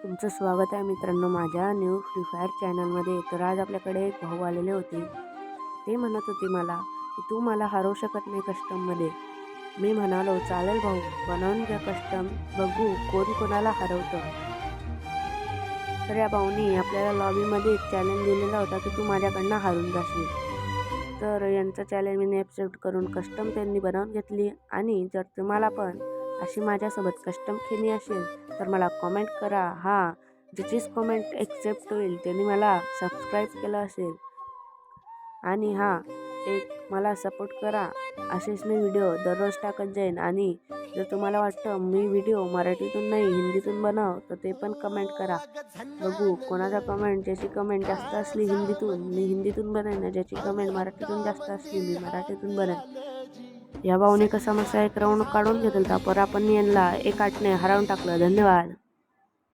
तुमचं स्वागत आहे मित्रांनो माझ्या न्यू फ्री फायर चॅनलमध्ये। तर आज आपल्याकडे एक भाऊ आलेले होते। ते म्हणत होते मला की तू मला हरवू शकत नाही कस्टममध्ये। मी म्हणालो चालेल भाऊ, बनवून घ्या कस्टम, बघू कोण कोणाला हरवतं। तर या भाऊनी आपल्याला लॉबीमध्ये एक चॅलेंज दिलेला होता की तू माझ्याकडनं हरून जाशील। तर यांचा चॅलेंज मी ॲक्सेप्ट करून कस्टम त्यांनी बनवून घेतली। आणि जर तुम्हाला पण अशी माझ्यासोबत कस्टम खेळणी असेल तर मला कमेंट करा। ज्याचीच कमेंट ॲक्सेप्ट होईल त्यांनी मला सबस्क्राईब केलं असेल। आणि एक मला सपोर्ट करा। असेच मी व्हिडिओ दररोज टाकत जाईन। आणि जर तुम्हाला वाटतं मी व्हिडिओ मराठीतून नाही हिंदीतून बनव तर ते पण कमेंट करा। बघू कोणाचा कमेंट, ज्याची कमेंट जास्त असली हिंदीतून मी हिंदीतून बनेन, ज्याची कमेंट मराठीतून जास्त असली मी मराठीतून बनेन। या भाऊने कसा मसा एक राऊंड काढून घेतला, पर आपण यांना 1-8ने हरवून टाकलं। धन्यवाद।